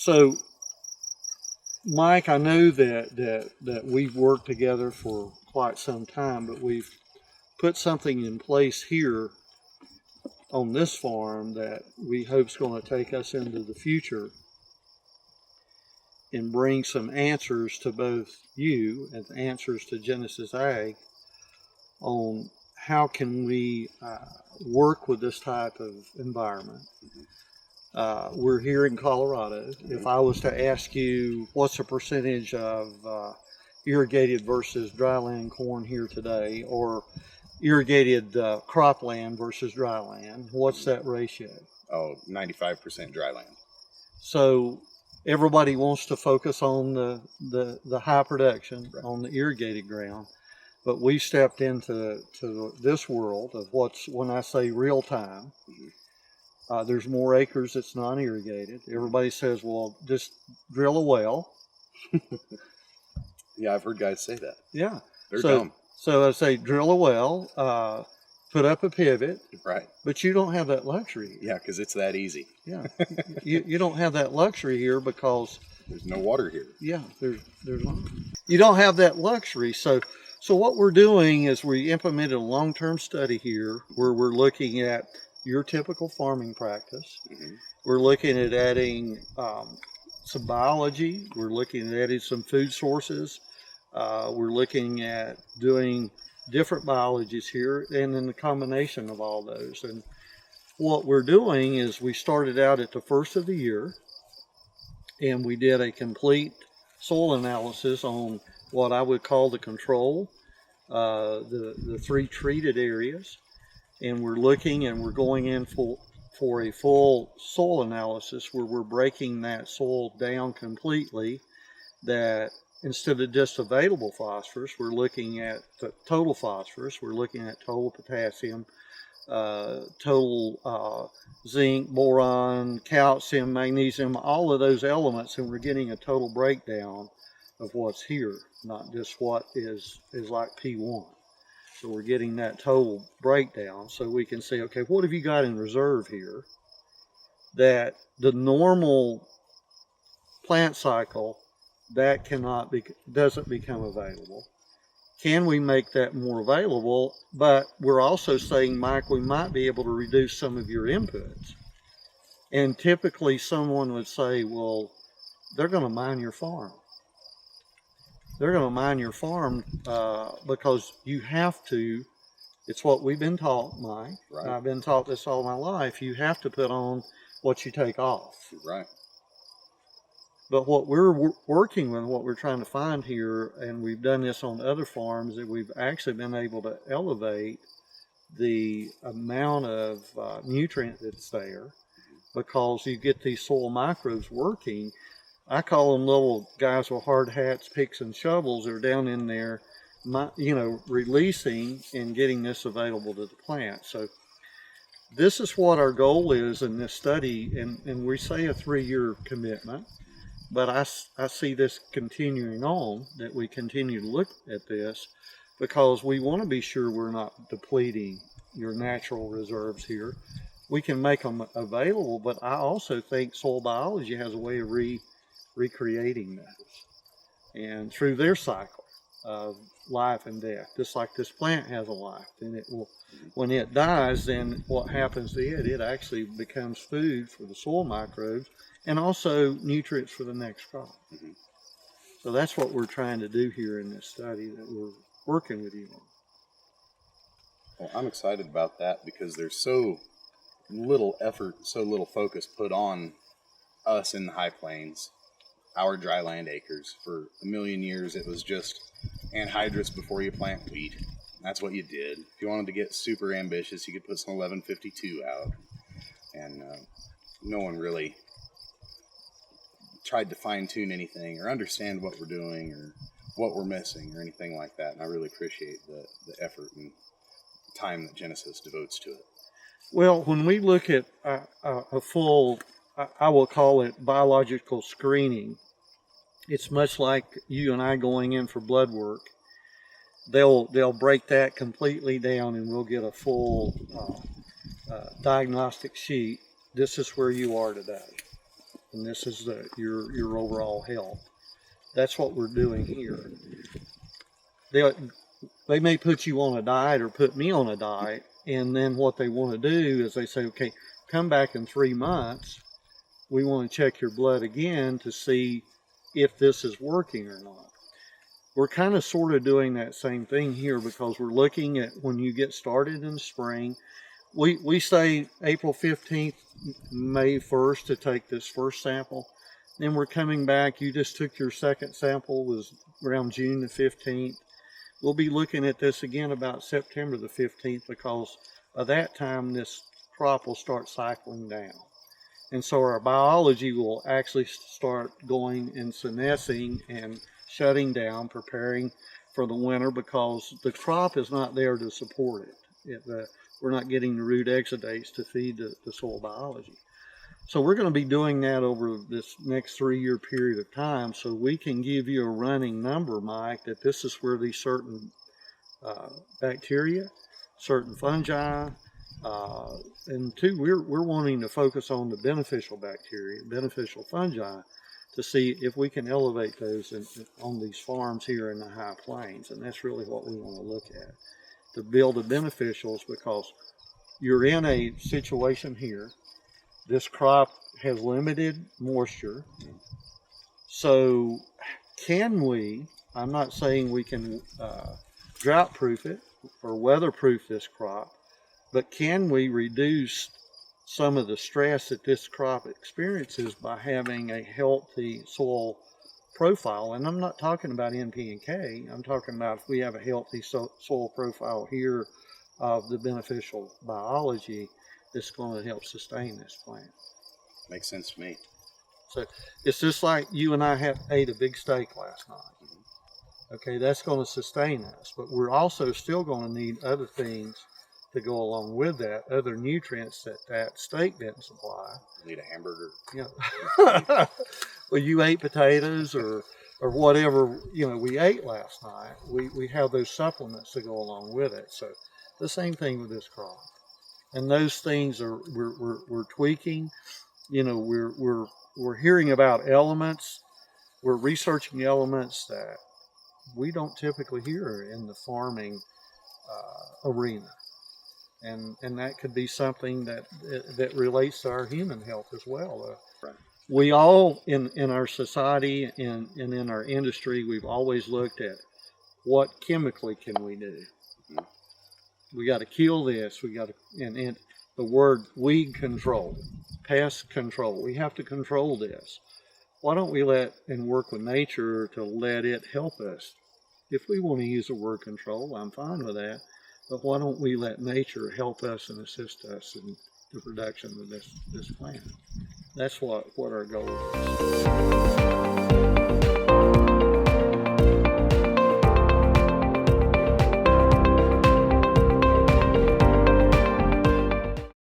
So, Mike, I know that we've worked together for quite some time, but we've put something in place here on this farm that we hope is going to take us into the future and bring some answers to both you and answers to Genesis Ag on how can we work with this type of environment. We're here in Colorado. If I was to ask you what's the percentage of irrigated versus dryland corn here today, or irrigated cropland versus dryland, what's that ratio? Oh, 95% dryland. So everybody wants to focus on the high production, right, on the irrigated ground, but we stepped into this world of when I say real time, there's more acres that's non-irrigated. Everybody says, well, just drill a well. Yeah, I've heard guys say that. Yeah. They're dumb. So I say drill a well, put up a pivot. Right. But you don't have that luxury. Yeah, because it's that easy. Yeah. you don't have that luxury here because there's no water here. Yeah, there's not. You don't have that luxury. So what we're doing is we implemented a long-term study here where we're looking at your typical farming practice. Mm-hmm. We're looking at adding some biology. We're looking at adding some food sources. We're looking at doing different biologies here, and then the combination of all those. And what we're doing is we started out at the first of the year, and we did a complete soil analysis on what I would call the control, the 3 treated areas. And we're looking and we're going in for a full soil analysis where we're breaking that soil down completely, that instead of just available phosphorus, we're looking at the total phosphorus, we're looking at total potassium, total zinc, boron, calcium, magnesium, all of those elements, and we're getting a total breakdown of what's here, not just what is like P1. So we're getting that total breakdown so we can say, okay, what have you got in reserve here that the normal plant cycle that doesn't become available? Can we make that more available? But we're also saying, Mike, we might be able to reduce some of your inputs. And typically someone would say, well, they're going to mine your farm. They're going to mine your farm because you have to. It's what we've been taught, Mike. Right. I've been taught this all my life. You have to put on what you take off. Right. But what we're working with, what we're trying to find here, and we've done this on other farms, that we've actually been able to elevate the amount of nutrient that's there, because you get these soil microbes working. I call them little guys with hard hats, picks and shovels. They're down in there, releasing and getting this available to the plant. So this is what our goal is in this study, and we say a 3-year commitment, but I see this continuing on, that we continue to look at this, because we want to be sure we're not depleting your natural reserves here. We can make them available, but I also think soil biology has a way of recreating those, and through their cycle of life and death, just like this plant has a life, and it will, when it dies, then what happens to it? It actually becomes food for the soil microbes and also nutrients for the next crop. Mm-hmm. So that's what we're trying to do here in this study that we're working with you on. Well, I'm excited about that because there's so little effort, so little focus put on us in the high plains, our dryland acres. For a million years, it was just anhydrous before you plant wheat. That's what you did. If you wanted to get super ambitious, you could put some 1152 out. And no one really tried to fine-tune anything or understand what we're doing or what we're missing or anything like that. And I really appreciate the effort and time that Genesis devotes to it. Well, when we look at a full, I will call it biological screening, it's much like you and I going in for blood work. They'll break that completely down, and we'll get a full diagnostic sheet. This is where you are today. and this is your overall health. That's what we're doing here. They may put you on a diet or put me on a diet, and then what they want to do is they say, okay, come back in 3 months. We want to check your blood again to see if this is working or not. We're kind of sort of doing that same thing here, because we're looking at when you get started in the spring. We say April 15th, May 1st to take this first sample. Then we're coming back. You just took your second sample, was around June the 15th. We'll be looking at this again about September the 15th, because by that time this crop will start cycling down. And so our biology will actually start going and senescing and shutting down, preparing for the winter, because the crop is not there to support it. We're not getting the root exudates to feed the soil biology. So we're going to be doing that over this next 3-year period of time, so we can give you a running number, Mike, that this is where these certain bacteria, certain fungi, and two, we're wanting to focus on the beneficial bacteria, beneficial fungi, to see if we can elevate those on these farms here in the high plains. And that's really what we want to look at, to build the beneficials, because you're in a situation here. This crop has limited moisture. So can we, I'm not saying we can drought proof it or weatherproof this crop, but can we reduce some of the stress that this crop experiences by having a healthy soil profile? And I'm not talking about NP and K. I'm talking about if we have a healthy soil profile here of the beneficial biology that's going to help sustain this plant. Makes sense to me. So it's just like you and I ate a big steak last night. Okay, that's going to sustain us, but we're also still going to need other things to go along with that, other nutrients that steak didn't supply. Need a hamburger. Yeah. Well, you ate potatoes or whatever, we ate last night. We have those supplements to go along with it. So the same thing with this crop. And those things we're tweaking. We're hearing about elements. We're researching elements that we don't typically hear in the farming arena. And that could be something that relates to our human health as well. Right. We all, in our society and in our industry, we've always looked at what chemically can we do. We got to kill this. We got to, and the word weed control, pest control. We have to control this. Why don't we let and work with nature to let it help us? If we want to use the word control, I'm fine with that. But why don't we let nature help us and assist us in the production of this plant? That's what our goal is.